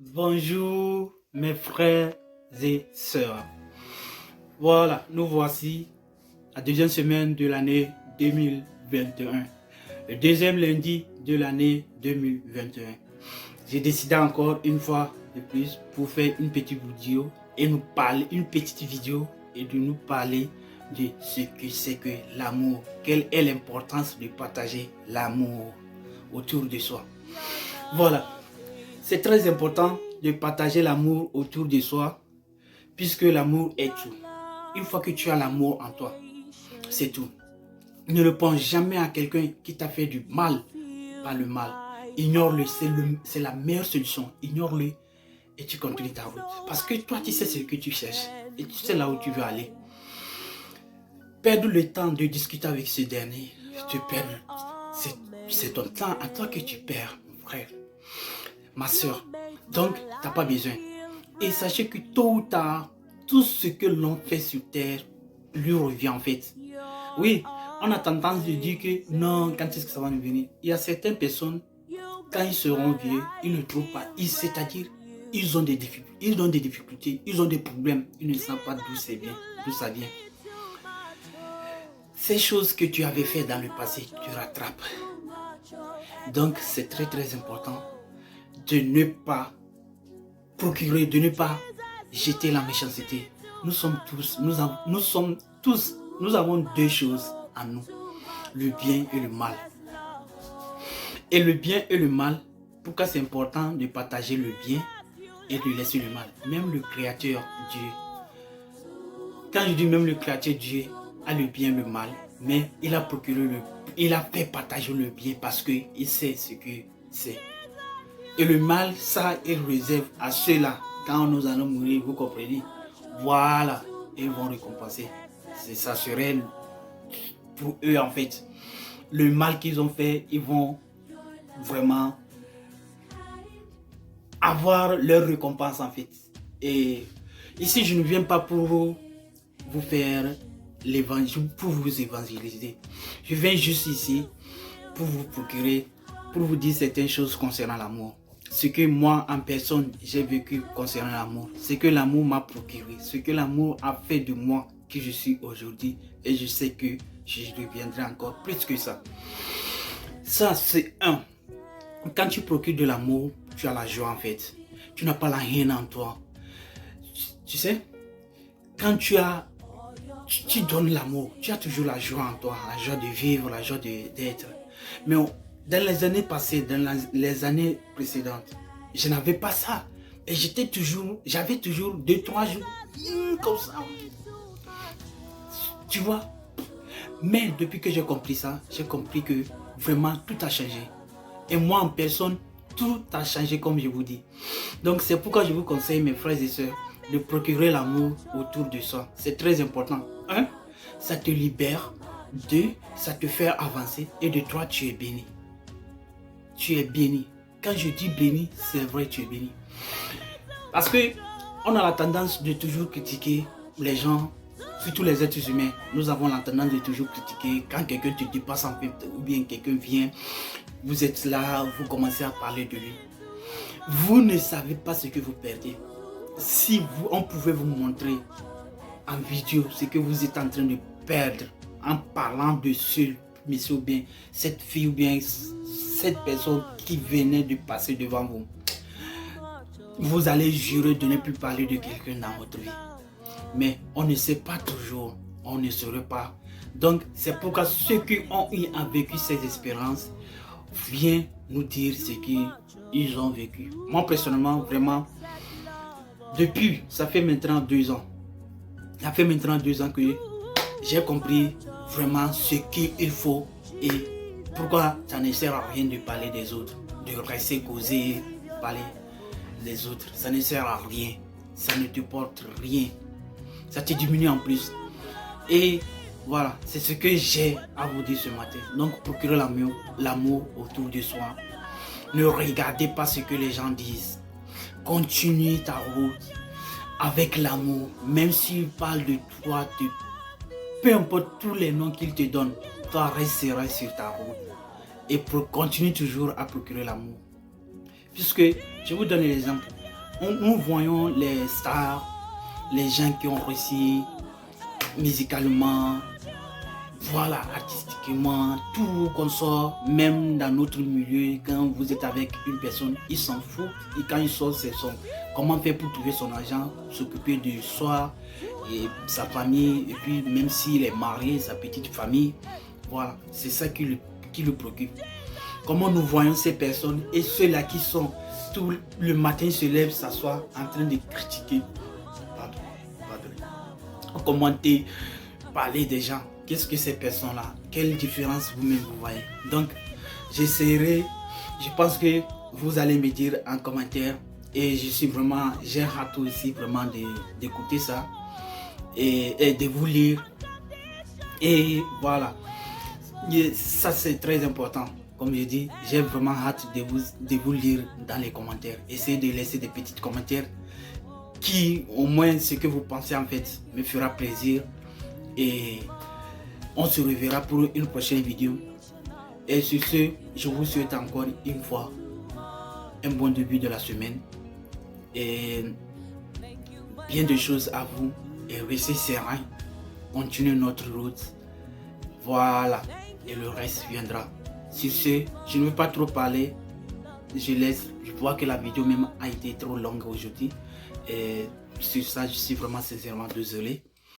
Bonjour mes frères et sœurs. Voilà, nous voici la deuxième semaine de l'année 2021. Le deuxième lundi de l'année 2021. J'ai décidé encore une fois de plus pour faire une petite vidéo et nous parler, une petite vidéo et de nous parler de ce que c'est que l'amour. Quelle est l'importance de partager l'amour autour de soi. Voilà. C'est très important de partager l'amour autour de soi, puisque l'amour est tout. Une fois que tu as l'amour en toi, c'est tout. Ne pense jamais à quelqu'un qui t'a fait du mal, pas le mal. Ignore-le, c'est la meilleure solution. Ignore-le et tu continues ta route. Parce que toi, tu sais ce que tu cherches et tu sais là où tu veux aller. Perdre le temps de discuter avec ce dernier, c'est ton temps à toi que tu perds, mon frère, ma soeur. Donc, tu n'as pas besoin. Et sachez que tôt ou tard, tout ce que l'on fait sur terre lui revient en fait. Oui, on a tendance de dire que non, quand est-ce que ça va nous venir? Il y a certaines personnes, quand ils seront vieux, ils ne trouvent pas. C'est-à-dire, ils ont des difficultés, ils ont des problèmes. Ils ne savent pas d'où ça vient. Ces choses que tu avais fait dans le passé, tu rattrapes. Donc, c'est très très important de ne pas procurer, de ne pas jeter la méchanceté. Nous avons deux choses en nous, le bien et le mal. Et le bien et le mal, pourquoi c'est important de partager le bien et de laisser le mal? Même le Créateur, Dieu. Quand je dis même le Créateur, Dieu a le bien et le mal, mais il a fait partager le bien parce qu'il sait ce que c'est. Et le mal, ça, il réserve à ceux-là. Quand nous allons mourir, vous comprenez? Voilà, ils vont récompenser. Ça serait pour eux en fait. Le mal qu'ils ont fait, ils vont vraiment avoir leur récompense en fait. Et ici, je ne viens pas pour vous faire l'évangile, pour vous évangéliser. Je viens juste ici pour vous procurer, pour vous dire certaines choses concernant l'amour. Ce que moi, en personne, j'ai vécu concernant l'amour. Ce que l'amour m'a procuré. Ce que l'amour a fait de moi qui je suis aujourd'hui. Et je sais que je deviendrai encore plus que ça. Ça, c'est un. Quand tu procures de l'amour, tu as la joie en fait. Tu n'as pas la haine en toi. Tu sais, quand tu donnes l'amour, tu as toujours la joie en toi. La joie de vivre, la joie d'être. Mais dans les années passées, dans les années précédentes, je n'avais pas ça. Et j'avais toujours 2-3 jours comme ça. Tu vois? Mais depuis que j'ai compris ça, j'ai compris que vraiment tout a changé. Et moi en personne, tout a changé comme je vous dis. Donc c'est pourquoi je vous conseille, mes frères et sœurs, de procurer l'amour autour de soi. C'est très important. 1, ça te libère. 2, ça te fait avancer. Et de 3, tu es béni. Tu es béni. Quand je dis béni, c'est vrai, tu es béni. Parce que on a la tendance de toujours critiquer les gens, surtout les êtres humains. Nous avons la tendance de toujours critiquer quand quelqu'un te dépasse en fait, ou bien quelqu'un vient, vous êtes là, vous commencez à parler de lui. Vous ne savez pas ce que vous perdez. Si on pouvait vous montrer en vidéo ce que vous êtes en train de perdre en parlant de ce monsieur ou bien cette fille ou bien cette personne qui venait de passer devant vous, vous allez jurer de ne plus parler de quelqu'un dans votre vie. Mais on ne sait pas toujours, on ne saurait pas. Donc c'est pourquoi ceux qui ont vécu ces expériences viennent nous dire ce qu'ils ont vécu. Moi personnellement, vraiment, depuis, ça fait maintenant 2 ans. Ça fait maintenant 2 ans que j'ai compris vraiment ce qu'il faut et pourquoi ça ne sert à rien de parler des autres, de rester causer, parler des autres. Ça ne sert à rien, ça ne te porte rien, ça te diminue en plus. Et voilà, c'est ce que j'ai à vous dire ce matin. Donc procurez l'amour autour de soi. Ne regardez pas ce que les gens disent. Continue ta route avec l'amour, même s'ils parlent de toi, peu importe tous les noms qu'ils te donnent, toi resteras sur ta route et continue toujours à procurer l'amour. Puisque, je vous donne l'exemple, nous voyons les stars, les gens qui ont réussi musicalement, voilà, artistiquement, tout qu'on sort, même dans notre milieu, quand vous êtes avec une personne, il s'en fout. Et quand il sort, c'est son comment faire pour trouver son argent, s'occuper du soir, et sa famille, et puis même s'il est marié, sa petite famille. Voilà, c'est ça qui le préoccupe. Comment nous voyons ces personnes et ceux-là qui sont tout le matin se lèvent, s'assoient en train de critiquer, commenter, parler des gens. Qu'est-ce que ces personnes-là? Quelle différence vous-même vous voyez? Donc, j'essaierai, je pense que vous allez me dire en commentaire et j'ai hâte aussi vraiment d'écouter ça et de vous lire. Et voilà, et ça c'est très important. Comme je dis, j'ai vraiment hâte de vous lire dans les commentaires. Essayez de laisser des petits commentaires qui, au moins, ce que vous pensez en fait, me fera plaisir. Et on se reverra pour une prochaine vidéo. Et sur ce, je vous souhaite encore une fois un bon début de la semaine. Et bien de choses à vous. Et restez serein. Continuez notre route. Voilà. Et le reste viendra. Sur ce, je ne veux pas trop parler. Je laisse. Je vois que la vidéo même a été trop longue aujourd'hui. Et sur ça, je suis vraiment sincèrement désolé.